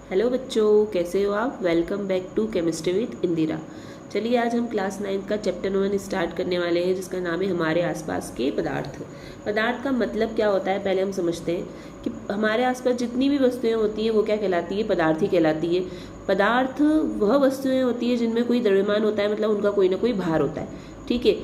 Hello बच्चों, कैसे हो आप। Welcome back to chemistry with Indira. चलिए आज हम क्लास 9 का चैप्टर 1 स्टार्ट करने वाले हैं, जिसका नाम है हमारे आसपास के पदार्थ। पदार्थ का मतलब क्या होता है पहले हम समझते हैं कि हमारे आसपास जितनी भी वस्तुएं होती हैं वो क्या कहलाती है, पदार्थ ही कहलाती है। पदार्थ वह वस्तुएं होती है जिनमें कोई द्रव्यमान होता है, मतलब उनका कोई ना कोई भार होता है। ठीक है,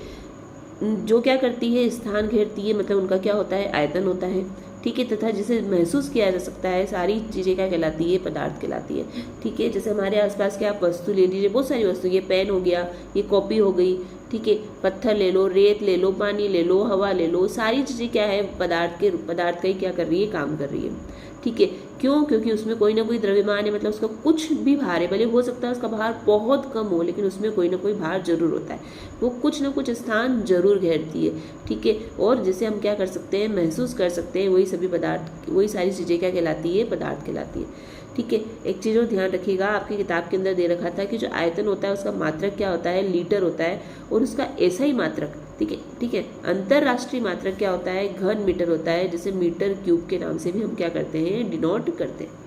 जो क्या करती है, स्थान घेरती है, मतलब उनका क्या होता है, आयतन होता है। ठीक है, तथा जिसे महसूस किया जा सकता है, सारी चीज़ें क्या कहलाती है, पदार्थ कहलाती है। ठीक है, जैसे हमारे आसपास के आप वस्तु ले लीजिए, बहुत सारी वस्तु, ये पेन हो गया, ये कॉपी हो गई। ठीक है, पत्थर ले लो, रेत ले लो, पानी ले लो, हवा ले लो, सारी चीज़ें क्या है, पदार्थ का ही क्या कर रही है, काम कर रही है। ठीक है, क्यों? क्योंकि उसमें कोई ना कोई द्रव्यमान है, मतलब उसका कुछ भी भार है, भले हो सकता है उसका भार बहुत कम हो, लेकिन उसमें कोई ना कोई भार जरूर होता है। वो कुछ ना कुछ स्थान जरूर घेरती है। ठीक है, और जिसे हम क्या कर सकते हैं, महसूस कर सकते हैं, वही सभी पदार्थ, वही सारी चीज़ें क्या कहलाती है, पदार्थ कहलाती है। ठीक है, एक चीज़ और ध्यान रखिएगा, आपकी किताब के अंदर दे रखा था कि जो आयतन होता है उसका मात्रक क्या होता है, लीटर होता है, और उसका ऐसा ही मात्रक, ठीक है ठीक है, अंतरराष्ट्रीय मात्रक क्या होता है, घन मीटर होता है, जिसे मीटर क्यूब के नाम से भी हम क्या करते हैं, डिनोट करते हैं।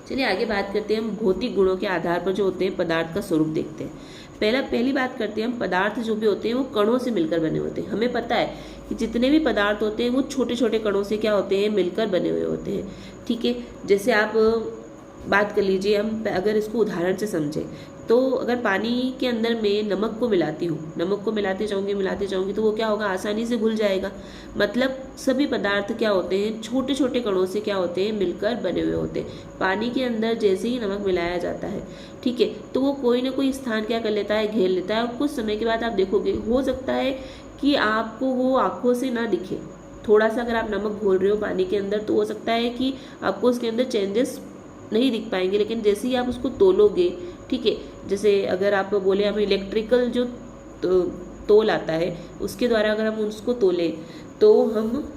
चलिए आगे बात करते हैं, हम भौतिक गुणों के आधार पर जो होते हैं पदार्थ का स्वरूप देखते हैं। पहली बात करते हैं हम, पदार्थ जो भी होते हैं वो कणों से मिलकर बने होते हैं। हमें पता है कि जितने भी पदार्थ होते हैं वो छोटे छोटे कणों से क्या होते हैं, मिलकर बने हुए होते हैं। ठीक है, जैसे आप बात कर लीजिए, हम अगर इसको उदाहरण से समझें तो अगर पानी के अंदर मैं नमक को मिलाती हूँ, नमक को मिलाते जाऊंगी तो वो क्या होगा, आसानी से घुल जाएगा। मतलब सभी पदार्थ क्या होते हैं, छोटे छोटे कणों से क्या होते हैं, मिलकर बने हुए होते हैं। पानी के अंदर जैसे ही नमक मिलाया जाता है, ठीक है, तो वो कोई ना कोई स्थान क्या कर लेता है, घेर लेता है। और कुछ समय के बाद आप देखोगे, हो सकता है कि आपको वो आंखों से ना दिखे। थोड़ा सा अगर आप नमक घोल रहे हो पानी के अंदर, तो हो सकता है कि आपको उसके अंदर चेंजेस नहीं दिख पाएंगे, लेकिन जैसे ही आप उसको तोलोगे, ठीक है, जैसे अगर आप बोले, हम इलेक्ट्रिकल जो तोल आता है उसके द्वारा अगर हम उसको तोले, तो हम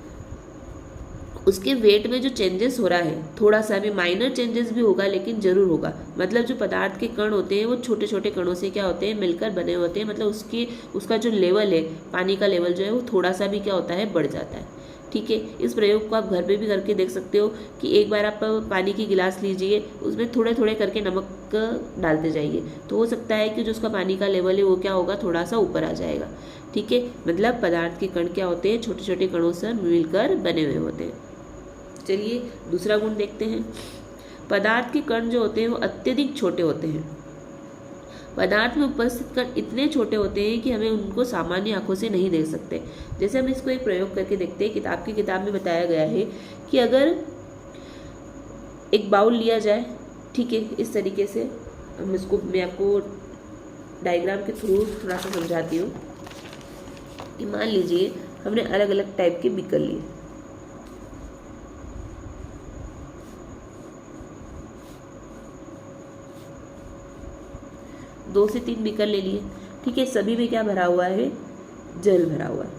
उसके वेट में जो चेंजेस हो रहा है, थोड़ा सा भी माइनर चेंजेस भी होगा, लेकिन जरूर होगा। मतलब जो पदार्थ के कण होते हैं वो छोटे छोटे कणों से क्या होते हैं, मिलकर बने होते हैं। मतलब उसका जो लेवल है, पानी का लेवल जो है वो थोड़ा सा भी क्या होता है, बढ़ जाता है। ठीक है, इस प्रयोग को आप घर पे भी करके देख सकते हो कि एक बार आप पानी की गिलास लीजिए, उसमें थोड़े थोड़े करके नमक डालते जाइए, तो हो सकता है कि जो उसका पानी का लेवल है वो क्या होगा, थोड़ा सा ऊपर आ जाएगा। ठीक है, मतलब पदार्थ के कण क्या होते हैं, छोटे छोटे कणों से मिलकर बने हुए होते हैं। चलिए दूसरा गुण देखते हैं, पदार्थ के कण जो होते हैं वो अत्यधिक छोटे होते हैं। पदार्थ में उपस्थित कण इतने छोटे होते हैं कि हमें उनको सामान्य आंखों से नहीं देख सकते। जैसे हम इसको एक प्रयोग करके देखते हैं, किताब में बताया गया है कि अगर एक बाउल लिया जाए, ठीक है, इस तरीके से हम इसको, मैं आपको डायग्राम के थ्रू थोड़ा सा समझाती हूँ कि मान लीजिए हमने अलग अलग टाइप के बीकर लिए, 2 से 3 बीकर ले लिए। ठीक है, सभी में क्या भरा हुआ है, जल भरा हुआ है।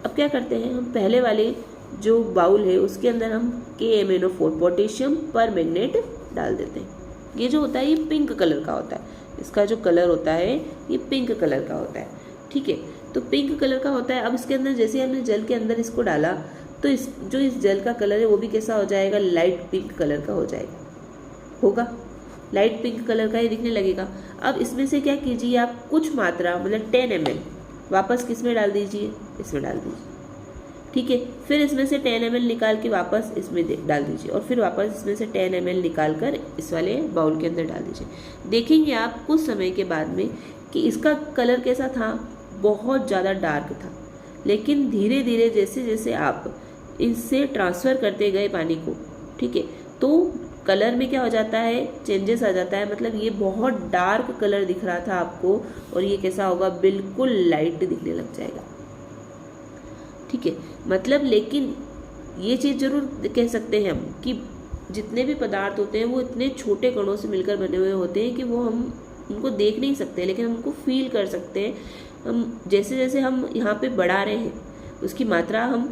अब क्या करते हैं, हम पहले वाले जो बाउल है उसके अंदर हम KMnO4 पोटेशियम पर मैग्नेट डाल देते हैं। ये जो होता है ये पिंक कलर का होता है, इसका जो कलर होता है ये पिंक कलर का होता है। ठीक है, तो पिंक कलर का होता है। अब इसके अंदर जैसे हमने जल के अंदर इसको डाला, तो इस जल का कलर है वो भी कैसा हो जाएगा, लाइट पिंक कलर का हो जाएगा, होगा लाइट पिंक कलर का ही दिखने लगेगा। अब इसमें से क्या कीजिए, आप कुछ मात्रा, मतलब 10 ml वापस किस में डाल दीजिए, इसमें डाल दीजिए। ठीक है, फिर इसमें से 10 ml निकाल के वापस इसमें डाल दीजिए, और फिर वापस इसमें से 10 ml निकाल कर इस वाले बाउल के अंदर डाल दीजिए। देखेंगे आप कुछ समय के बाद में कि इसका कलर कैसा था, बहुत ज़्यादा डार्क था। लेकिन धीरे धीरे जैसे जैसे आप इससे ट्रांसफ़र करते गए पानी को, ठीक है, तो कलर में क्या हो जाता है, चेंजेस आ जाता है। मतलब ये बहुत डार्क कलर दिख रहा था आपको, और ये कैसा होगा, बिल्कुल लाइट दिखने लग जाएगा। ठीक है, मतलब लेकिन ये चीज़ जरूर कह सकते हैं हम कि जितने भी पदार्थ होते हैं वो इतने छोटे कणों से मिलकर बने हुए होते हैं कि वो हम उनको देख नहीं सकते, लेकिन हम उनको फील कर सकते हैं। हम जैसे जैसे हम यहाँ पे बढ़ा रहे हैं, उसकी मात्रा हम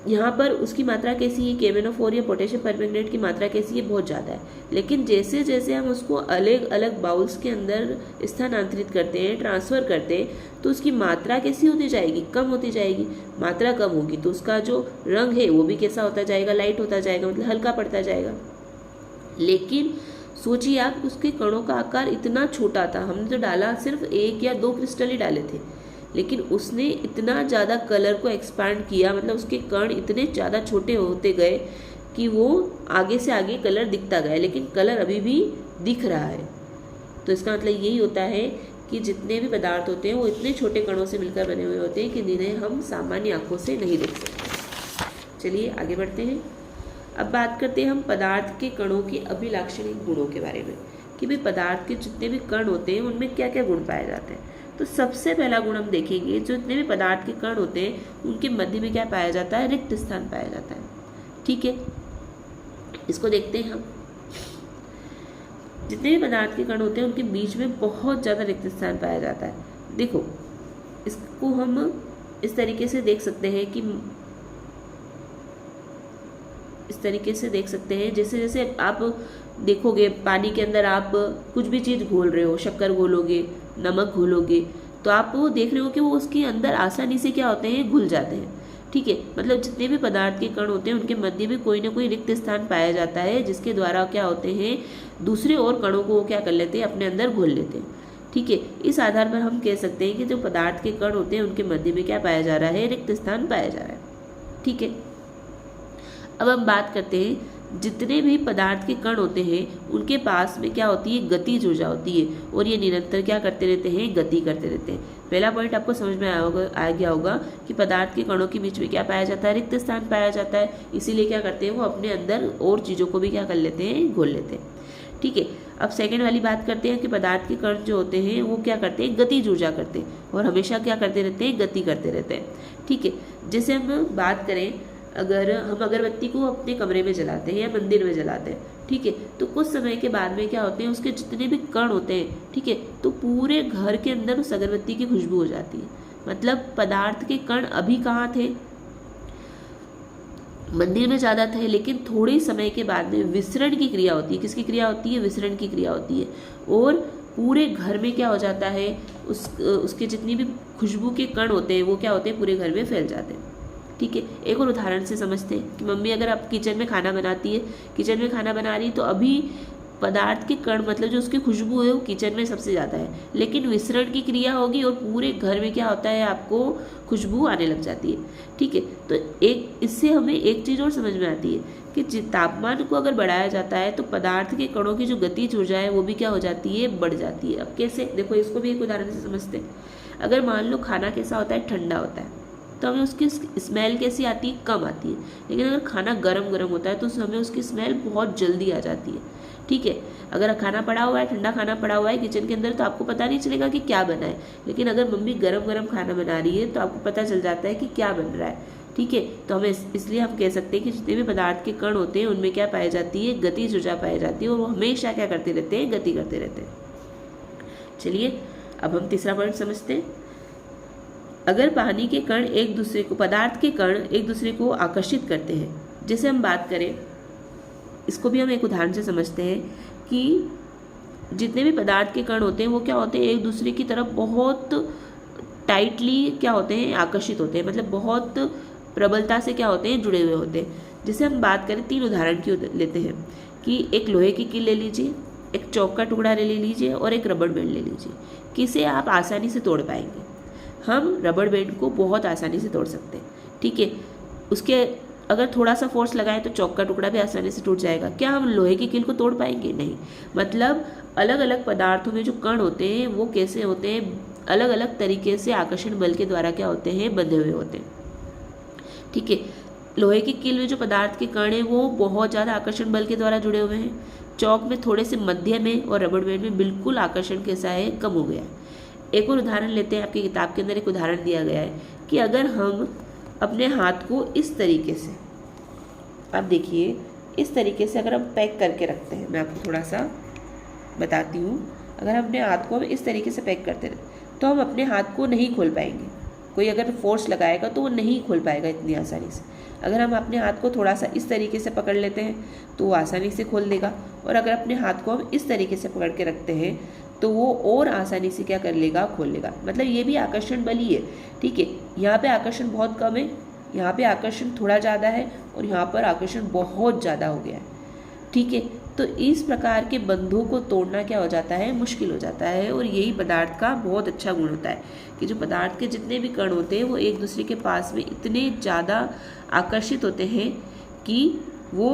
यहाँ पर उसकी मात्रा कैसी है, KMnO4 या पोटेशियम परमैंगनेट की मात्रा कैसी है, बहुत ज़्यादा है। लेकिन जैसे जैसे हम उसको अलग अलग बाउल्स के अंदर स्थानांतरित करते हैं, ट्रांसफ़र करते हैं, तो उसकी मात्रा कैसी होती जाएगी, कम होती जाएगी। मात्रा कम होगी तो उसका जो रंग है वो भी कैसा होता जाएगा, लाइट होता जाएगा, मतलब हल्का पड़ता जाएगा। लेकिन सोचिए आप, उसके कणों का आकार इतना छोटा था, हमने तो डाला सिर्फ 1 या 2 क्रिस्टल ही डाले थे, लेकिन उसने इतना ज़्यादा कलर को एक्सपांड किया, मतलब उसके कण इतने ज़्यादा छोटे होते गए कि वो आगे से आगे कलर दिखता गया, लेकिन कलर अभी भी दिख रहा है। तो इसका मतलब यही होता है कि जितने भी पदार्थ होते हैं वो इतने छोटे कणों से मिलकर बने हुए होते हैं कि जिन्हें हम सामान्य आँखों से नहीं देख सकते। चलिए आगे बढ़ते हैं। अब बात करते हैं हम पदार्थ के कणों के अभिलाक्षणिक गुणों के बारे में, कि भाई पदार्थ के जितने भी कण होते हैं उनमें क्या क्या गुण पाए जाते हैं। तो सबसे पहला गुण हम देखेंगे, जो जितने भी पदार्थ के कण होते हैं उनके मध्य में क्या पाया जाता है, रिक्त स्थान पाया जाता है। ठीक है, इसको देखते हैं हम। जितने भी पदार्थ के कण होते हैं उनके बीच में बहुत ज़्यादा रिक्त स्थान पाया जाता है। देखो, इसको हम इस तरीके से देख सकते हैं कि जैसे जैसे आप देखोगे पानी के अंदर आप कुछ भी चीज़ घोल रहे हो, शक्कर घोलोगे, नमक घोलोगे, तो आप वो देख रहे हो कि वो उसके अंदर आसानी से क्या होते हैं, घुल जाते हैं। ठीक है, मतलब जितने भी पदार्थ के कण होते हैं उनके मध्य में कोई ना कोई रिक्त स्थान पाया जाता है, जिसके द्वारा क्या होते हैं, दूसरे और कणों को वो क्या कर लेते हैं, अपने अंदर घोल लेते हैं। ठीक है, इस आधार पर हम कह सकते हैं कि जो पदार्थ के कण होते हैं उनके मध्य में क्या पाया जा रहा है, रिक्त स्थान पाया जा रहा है। ठीक है, अब हम बात करते हैं, जितने भी पदार्थ के कण होते हैं उनके पास में क्या होती है, गतिज ऊर्जा होती है, और ये निरंतर क्या करते रहते हैं, गति करते रहते हैं। पहला पॉइंट आपको समझ में आ गया होगा कि पदार्थ के कणों के बीच में क्या पाया जाता है, रिक्त स्थान पाया जाता है, इसीलिए क्या करते हैं, वो अपने अंदर और चीज़ों को भी क्या कर लेते हैं, घोल लेते हैं। ठीक है, अब सेकेंड वाली बात करते हैं कि पदार्थ के कण जो होते हैं वो क्या करते हैं, गतिज ऊर्जा करते हैं, और हमेशा क्या करते रहते हैं, गति करते रहते हैं। ठीक है, जैसे हम बात करें, अगर हम अगरबत्ती को अपने कमरे में जलाते हैं या मंदिर में जलाते हैं, ठीक है, तो कुछ समय के बाद में क्या होते हैं, उसके जितने भी कण होते हैं, ठीक है, तो पूरे घर के अंदर उस अगरबत्ती की खुशबू हो जाती है। मतलब पदार्थ के कण अभी कहाँ थे, मंदिर में ज़्यादा थे, लेकिन थोड़े समय के बाद में विसरण की क्रिया होती है। किसकी क्रिया होती है, विसरण की क्रिया होती है, और पूरे घर में क्या हो जाता है, उसके जितनी भी खुशबू के कण होते हैं वो क्या होते हैं, पूरे घर में फैल जाते हैं। ठीक है, एक और उदाहरण से समझते हैं कि मम्मी अगर आप किचन में खाना बनाती है, किचन में खाना बना रही, तो अभी पदार्थ के कण मतलब जो उसकी खुशबू है वो किचन में सबसे ज़्यादा है, लेकिन विसरण की क्रिया होगी और पूरे घर में क्या होता है, आपको खुशबू आने लग जाती है। ठीक है, तो एक इससे हमें एक चीज़ और समझ में आती है कि तापमान को अगर बढ़ाया जाता है तो पदार्थ के कणों की जो गतिज ऊर्जा है वो भी क्या हो जाती है, बढ़ जाती है। अब कैसे, देखो इसको भी एक उदाहरण से समझते हैं। अगर मान लो खाना कैसा होता है, ठंडा होता है, तो हमें उसकी स्मेल कैसी आती है, कम आती है। लेकिन अगर खाना गरम गरम होता है तो हमें उसकी स्मेल बहुत जल्दी आ जाती है। ठीक है, अगर खाना पड़ा हुआ है, ठंडा खाना पड़ा हुआ है किचन के अंदर, तो आपको पता नहीं चलेगा कि क्या बना है, लेकिन अगर मम्मी गरम गरम खाना बना रही है तो आपको पता चल जाता है कि क्या बन रहा है। ठीक है, तो हमें इसलिए हम कह सकते हैं कि जितने भी पदार्थ के कण होते हैं उनमें क्या पाई जाती है, गतिज ऊर्जा पाई जाती है, और वो हमेशा क्या करते रहते हैं, गति करते रहते हैं। चलिए अब हम तीसरा पॉइंट समझते हैं। अगर पानी के कण एक दूसरे को, पदार्थ के कण एक दूसरे को आकर्षित करते हैं, जैसे हम बात करें, इसको भी हम एक उदाहरण से समझते हैं कि जितने भी पदार्थ के कण होते हैं वो क्या होते हैं, एक दूसरे की तरफ बहुत टाइटली क्या होते हैं, आकर्षित होते हैं, मतलब बहुत प्रबलता से क्या होते हैं, जुड़े हुए होते हैं। जैसे हम बात करें, 3 उदाहरण की लेते हैं कि एक लोहे की कील ले लीजिए, एक चौक का टुकड़ा ले लीजिए और एक रबड़ बैंड ले लीजिए। किसे आप आसानी से तोड़ पाएंगे? हम रबड़ बैंड को बहुत आसानी से तोड़ सकते हैं। ठीक है, उसके अगर थोड़ा सा फोर्स लगाएं तो चौक का टुकड़ा भी आसानी से टूट जाएगा। क्या हम लोहे की कील को तोड़ पाएंगे? नहीं। मतलब अलग अलग पदार्थों में जो कण होते हैं वो कैसे होते हैं, अलग अलग तरीके से आकर्षण बल के द्वारा क्या होते हैं, बंधे हुए होते हैं। ठीक है, लोहे की कील में जो पदार्थ के कण हैं वो बहुत ज़्यादा आकर्षण बल के द्वारा जुड़े हुए हैं। चौक में थोड़े से मध्य में, और रबड़ बैंड में बिल्कुल आकर्षण कैसा है, कम हो गया है। एक और उदाहरण लेते हैं, आपकी किताब के अंदर एक उदाहरण दिया गया है कि अगर हम अपने हाथ को इस तरीके से, आप देखिए इस तरीके से अगर हम पैक करके रखते हैं, मैं आपको थोड़ा सा बताती हूँ, अगर हम अपने हाथ को इस तरीके से पैक करते रहे तो हम अपने हाथ को नहीं खोल पाएंगे। कोई अगर फोर्स लगाएगा तो वो नहीं खोल पाएगा इतनी आसानी से। अगर हम अपने हाथ को थोड़ा सा इस तरीके से पकड़ लेते हैं तो वो आसानी से खोल देगा, और अगर अपने हाथ को हम इस तरीके से पकड़ के रखते हैं तो वो और आसानी से क्या कर लेगा, खोल लेगा। मतलब ये भी आकर्षण बल ही है, ठीक है। यहाँ पे आकर्षण बहुत कम है, यहाँ पे आकर्षण थोड़ा ज़्यादा है, और यहाँ पर आकर्षण बहुत ज़्यादा हो गया है, ठीक है। तो इस प्रकार के बंधों को तोड़ना क्या हो जाता है, मुश्किल हो जाता है। और यही पदार्थ का बहुत अच्छा गुण होता है कि जो पदार्थ के जितने भी कण होते हैं वो एक दूसरे के पास में इतने ज़्यादा आकर्षित होते हैं कि वो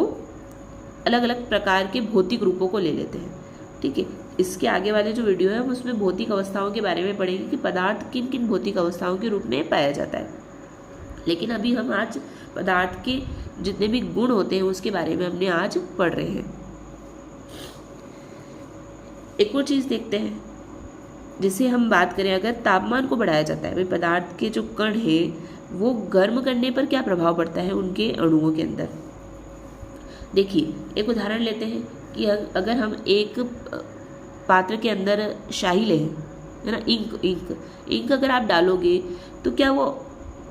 अलग अलग प्रकार के भौतिक रूपों को ले लेते हैं, ठीक है। इसके आगे वाले जो वीडियो है हम उसमें भौतिक अवस्थाओं के बारे में पढ़ेंगे कि पदार्थ किन किन भौतिक अवस्थाओं के रूप में पाया जाता है। लेकिन अभी हम आज पदार्थ के जितने भी गुण होते हैं उसके बारे में हमने आज पढ़ रहे हैं। एक और चीज़ देखते हैं, जिसे हम बात करें अगर तापमान को बढ़ाया जाता है, भाई पदार्थ के जो कण है वो गर्म करने पर क्या प्रभाव पड़ता है उनके अणुओं के अंदर। देखिए एक उदाहरण लेते हैं कि अगर हम एक पात्र के अंदर शाही लें, है ना, इंक अगर आप डालोगे तो क्या वो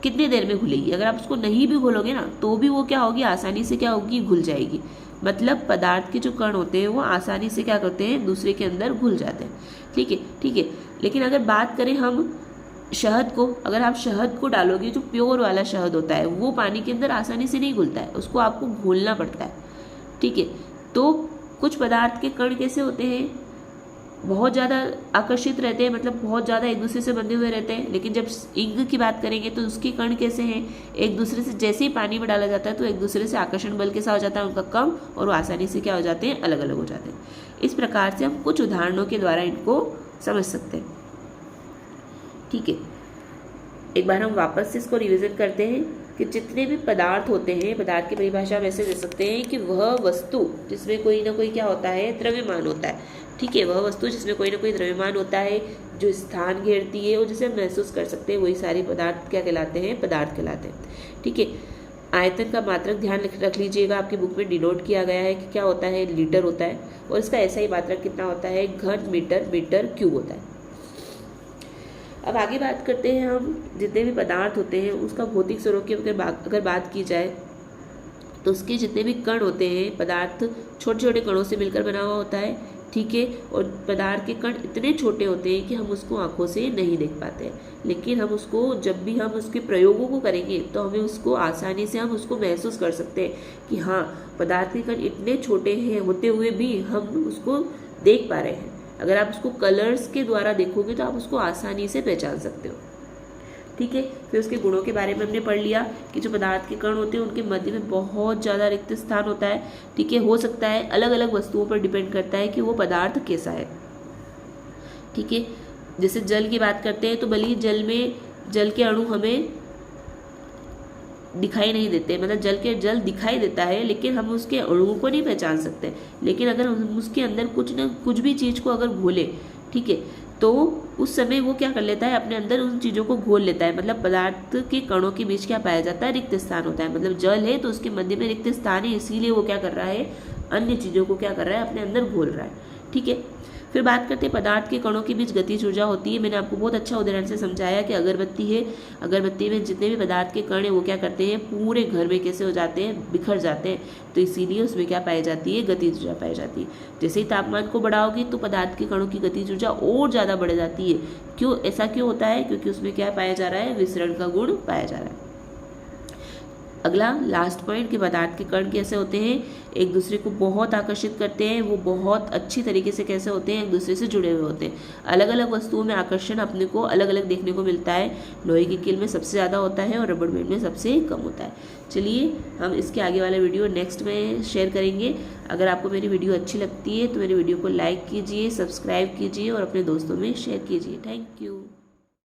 कितनी देर में घुलेगी। अगर आप उसको नहीं भी घोलोगे ना तो भी वो क्या होगी, आसानी से क्या होगी, घुल जाएगी। मतलब पदार्थ के जो कण होते हैं वो आसानी से क्या करते हैं, दूसरे के अंदर घुल जाते हैं, ठीक है, ठीक है। लेकिन अगर बात करें हम शहद को, अगर आप शहद को डालोगे, जो प्योर वाला शहद होता है वो पानी के अंदर आसानी से नहीं घुलता है, उसको आपको घोलना पड़ता है, ठीक है। तो कुछ पदार्थ के कण कैसे होते हैं, बहुत ज़्यादा आकर्षित रहते हैं, मतलब बहुत ज़्यादा एक दूसरे से बंधे हुए रहते हैं। लेकिन जब इंक की बात करेंगे तो उसके कण कैसे हैं, एक दूसरे से जैसे ही पानी में डाला जाता है तो एक दूसरे से आकर्षण बल कैसा हो जाता है उनका, कम, और वो आसानी से क्या हो जाते हैं, अलग अलग हो जाते हैं। इस प्रकार से हम कुछ उदाहरणों के द्वारा इनको समझ सकते हैं, ठीक है। एक बार हम वापस से इसको रिविजन करते हैं कि जितने भी पदार्थ होते हैं, पदार्थ की परिभाषा हम ऐसे दे सकते हैं कि वह वस्तु जिसमें कोई ना कोई क्या होता है, द्रव्यमान होता है, ठीक है। वह वस्तु जिसमें कोई ना कोई द्रव्यमान होता है, जो स्थान घेरती है और जिसे हम महसूस कर सकते हैं, वही सारे पदार्थ क्या कहलाते हैं, पदार्थ कहलाते हैं, ठीक है। आयतन का मात्रक ध्यान रख लीजिएगा, आपकी बुक में डिनोट किया गया है कि क्या होता है, लीटर होता है, और इसका ऐसा ही मात्रक कितना होता है, घन मीटर मीटर क्यूब होता है। अब आगे बात करते हैं हम जितने भी पदार्थ होते हैं उसका भौतिक स्वरूप की अगर बात की जाए तो उसके जितने भी कण होते हैं, पदार्थ छोटे छोटे कणों से मिलकर बना हुआ होता है, ठीक है। और पदार्थ के कण इतने छोटे होते हैं कि हम उसको आंखों से नहीं देख पाते हैं, लेकिन हम उसको जब भी हम उसके प्रयोगों को करेंगे तो हमें उसको आसानी से हम उसको महसूस कर सकते हैं कि हाँ पदार्थ के कण इतने छोटे हैं होते हुए भी हम उसको देख पा रहे हैं। अगर आप उसको कलर्स के द्वारा देखोगे तो आप उसको आसानी से पहचान सकते हो, ठीक है। फिर उसके गुणों के बारे में हमने पढ़ लिया कि जो पदार्थ के कण होते हैं उनके मध्य में बहुत ज़्यादा रिक्त स्थान होता है, ठीक है। हो सकता है अलग अलग वस्तुओं पर डिपेंड करता है कि वो पदार्थ कैसा है, ठीक है। जैसे जल की बात करते हैं तो भले ही जल के अणु हमें दिखाई नहीं देते, मतलब जल दिखाई देता है लेकिन हम उसके अणुओं को नहीं पहचान सकते। लेकिन अगर हम उसके अंदर कुछ भी चीज़ को अगर घोले, ठीक है, तो उस समय वो क्या कर लेता है, अपने अंदर उन चीज़ों को घोल लेता है। मतलब पदार्थ के कणों के बीच क्या पाया जाता है, रिक्त स्थान होता है। मतलब जल है तो उसके मध्य में रिक्त स्थान है, इसीलिए वो क्या कर रहा है, अन्य चीज़ों को क्या कर रहा है, अपने अंदर घोल रहा है, ठीक है। फिर बात करते हैं पदार्थ के कणों के बीच गतिज ऊर्जा होती है। मैंने आपको बहुत अच्छा उदाहरण से समझाया कि अगरबत्ती है, अगरबत्ती में जितने भी पदार्थ के कण हैं वो क्या करते हैं, पूरे घर में कैसे हो जाते हैं, बिखर जाते हैं। तो इसीलिए उसमें क्या पाई जाती है, गतिज ऊर्जा पाई जाती है। जैसे ही तापमान को बढ़ाओगे तो पदार्थ के कणों की गतिज ऊर्जा और ज़्यादा बढ़ जाती है। क्यों, ऐसा क्यों होता है, क्योंकि उसमें क्या पाया जा रहा है, विसरण का गुण पाया जा रहा है। अगला लास्ट पॉइंट कि पदार्थ के कण कैसे होते हैं, एक दूसरे को बहुत आकर्षित करते हैं, वो बहुत अच्छी तरीके से कैसे होते हैं, एक दूसरे से जुड़े हुए होते हैं। अलग अलग वस्तुओं में आकर्षण अपने को अलग अलग देखने को मिलता है। लोहे की कील में सबसे ज़्यादा होता है और रबड़ बैंड में सबसे कम होता है। चलिए हम इसके आगे वाला वीडियो नेक्स्ट में शेयर करेंगे। अगर आपको मेरी वीडियो अच्छी लगती है तो मेरी वीडियो को लाइक कीजिए, सब्सक्राइब कीजिए और अपने दोस्तों में शेयर कीजिए। Thank you.